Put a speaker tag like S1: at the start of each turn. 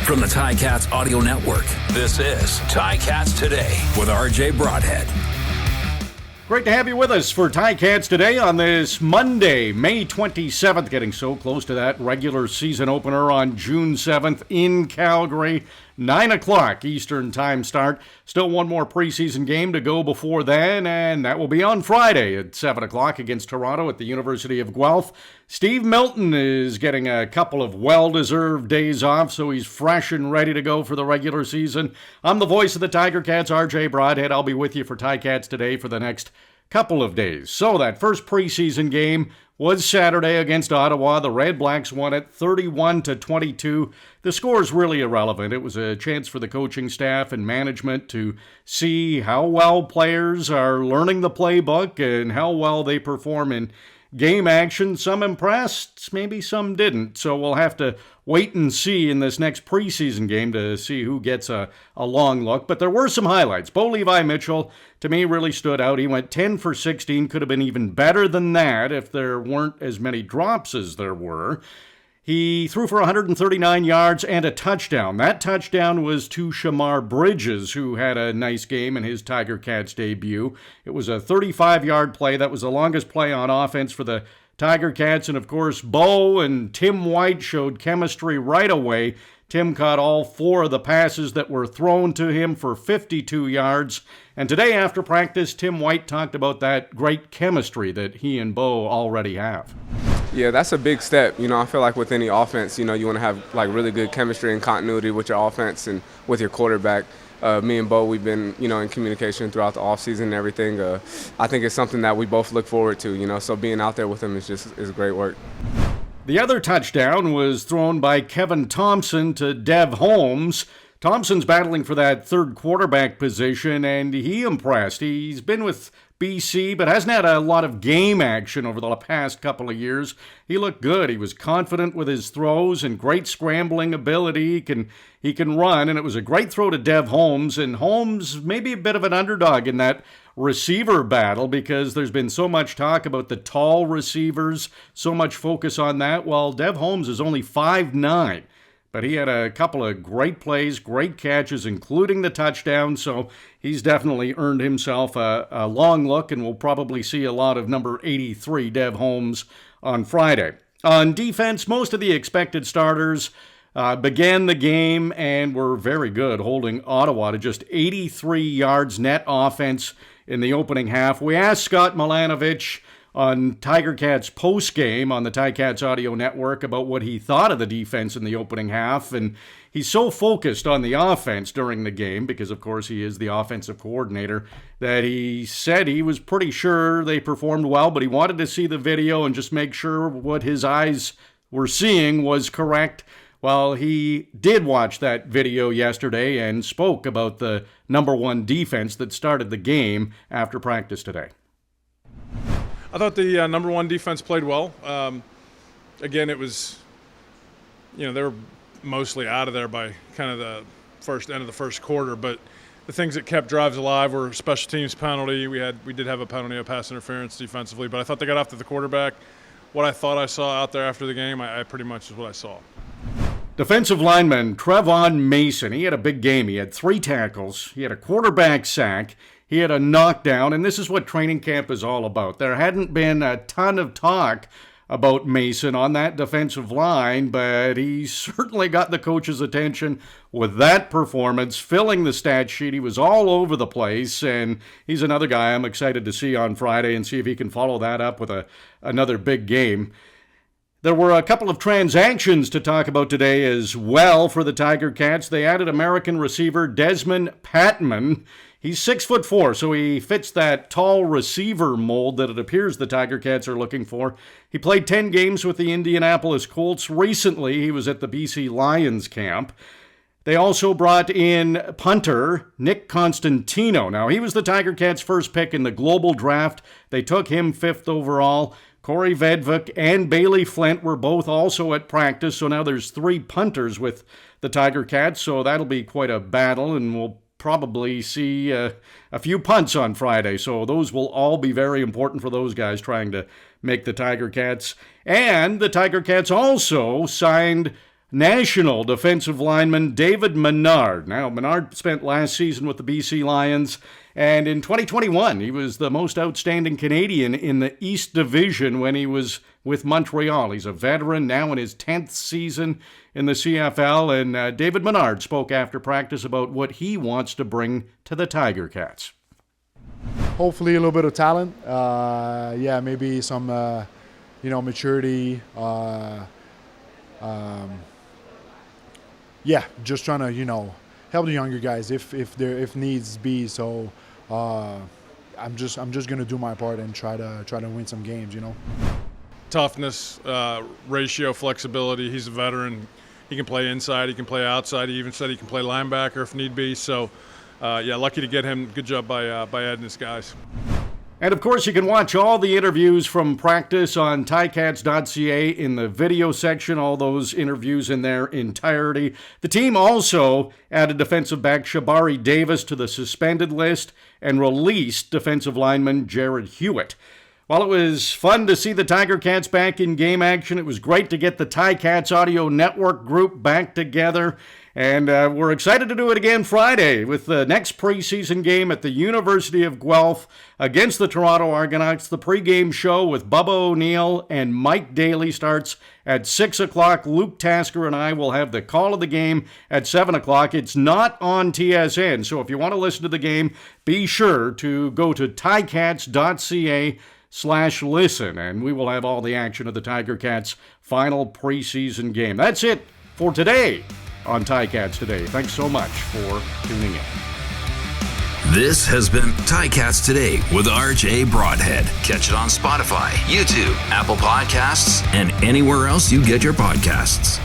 S1: From the Ticats Audio Network, this is Ticats Today with RJ Broadhead.
S2: Great to have you with us for Ticats Today on this Monday, May 27th, getting so close to that regular season opener on June 7th in Calgary. 9 o'clock Eastern Time start. Still one more preseason game to go before then, and that will be on Friday at 7 o'clock against Toronto at the University of Guelph. Steve Milton is getting a couple of well-deserved days off, so he's fresh and ready to go for the regular season. I'm the voice of the Tiger Cats, RJ Broadhead. I'll be with you for Ticats Today for the next couple of days. So that first preseason game was Saturday against Ottawa. The Red Blacks won it 31-22. The score is really irrelevant. It was a chance for the coaching staff and management to see how well players are learning the playbook and how well they perform in game action. Some impressed, maybe some didn't. So we'll have to wait and see in this next preseason game to see who gets a long look. But there were some highlights. Bo Levi Mitchell, to me, really stood out. He went 10 for 16. Could have been even better than that if there weren't as many drops as there were. He threw for 139 yards and a touchdown. That touchdown was to Shamar Bridges, who had a nice game in his Tiger Cats debut. It was a 35-yard play. That was the longest play on offense for the Tiger Cats. And, of course, Bo and Tim White showed chemistry right away. Tim caught all 4 of the passes that were thrown to him for 52 yards. And today after practice, Tim White talked about that great chemistry that he and Bo already have.
S3: Yeah, that's a big step. I feel like with any offense, you want to have like really good chemistry and continuity with your offense and with your quarterback. Me and Bo, we've been, in communication throughout the offseason and everything. I think it's something that we both look forward to, so being out there with him is great work.
S2: The other touchdown was thrown by Kevin Thompson to Dev Holmes. Thompson's battling for that third quarterback position, and he impressed. He's been with BC, but hasn't had a lot of game action over the past couple of years. He looked good. He was confident with his throws and great scrambling ability. He can run, and it was a great throw to Dev Holmes. And Holmes may be a bit of an underdog in that receiver battle because there's been so much talk about the tall receivers, so much focus on that. Well, Dev Holmes is only 5'9". But he had a couple of great plays, great catches, including the touchdown, so he's definitely earned himself a long look, and we'll probably see a lot of number 83, Dev Holmes, on Friday. On defense, most of the expected starters began the game and were very good, holding Ottawa to just 83 yards net offense in the opening half. We asked Scott Milanovich on Tiger Cats post-game on the Ticats Audio Network about what he thought of the defense in the opening half, and he's so focused on the offense during the game, because of course he is the offensive coordinator, that he said he was pretty sure they performed well, but he wanted to see the video and just make sure what his eyes were seeing was correct. Well, he did watch that video yesterday and spoke about the number 1 defense that started the game after practice today.
S4: I thought the number 1 defense played well. Again, it was, they were mostly out of there by kind of the end of the first quarter. But the things that kept drives alive were special teams penalty. We did have a penalty of pass interference defensively, but I thought they got after the quarterback. What I thought I saw out there after the game, I pretty much is what I saw.
S2: Defensive lineman Trevon Mason, he had a big game. He had 3 tackles. He had a quarterback sack. He had a knockdown, and this is what training camp is all about. There hadn't been a ton of talk about Mason on that defensive line, but he certainly got the coach's attention with that performance, filling the stat sheet. He was all over the place, and he's another guy I'm excited to see on Friday and see if he can follow that up with another big game. There were a couple of transactions to talk about today as well for the Tiger Cats. They added American receiver Desmond Patman. He's 6'4", so he fits that tall receiver mold that it appears the Tiger Cats are looking for. He played 10 games with the Indianapolis Colts. Recently, he was at the BC Lions camp. They also brought in punter Nick Constantino. Now, he was the Tiger Cats' first pick in the global draft. They took him 5th overall. Corey Vedvik and Bailey Flint were both also at practice, so now there's 3 punters with the Tiger Cats, so that'll be quite a battle, and we'll probably see a few punts on Friday. So those will all be very important for those guys trying to make the Tiger Cats. And the Tiger Cats also signed national defensive lineman David Ménard. Now, Ménard spent last season with the BC Lions, and in 2021, he was the most outstanding Canadian in the East Division when he was with Montreal. He's a veteran, now in his 10th season in the CFL, and David Ménard spoke after practice about what he wants to bring to the Tiger Cats.
S5: Hopefully a little bit of talent. Maybe some, maturity. Just trying to, help the younger guys if needs be. So I'm just going to do my part and try to win some games.
S4: Toughness, ratio, flexibility. He's a veteran. He can play inside. He can play outside. He even said he can play linebacker if need be. So, lucky to get him. Good job by Ed and his guys.
S2: And, of course, you can watch all the interviews from practice on Ticats.ca in the video section, all those interviews in their entirety. The team also added defensive back Shabari Davis to the suspended list and released defensive lineman Jared Hewitt. While it was fun to see the Tiger Cats back in game action, it was great to get the Ticats Audio Network group back together. And we're excited to do it again Friday with the next preseason game at the University of Guelph against the Toronto Argonauts. The pregame show with Bubba O'Neill and Mike Daly starts at 6 o'clock. Luke Tasker and I will have the call of the game at 7 o'clock. It's not on TSN, so if you want to listen to the game, be sure to go to ticats.ca/listen, and we will have all the action of the Tiger Cats' final preseason game. That's it for today on Ticats Today. Thanks so much for tuning in.
S1: This has been Ticats Today with RJ Broadhead. Catch it on Spotify, YouTube, Apple Podcasts, and anywhere else you get your podcasts.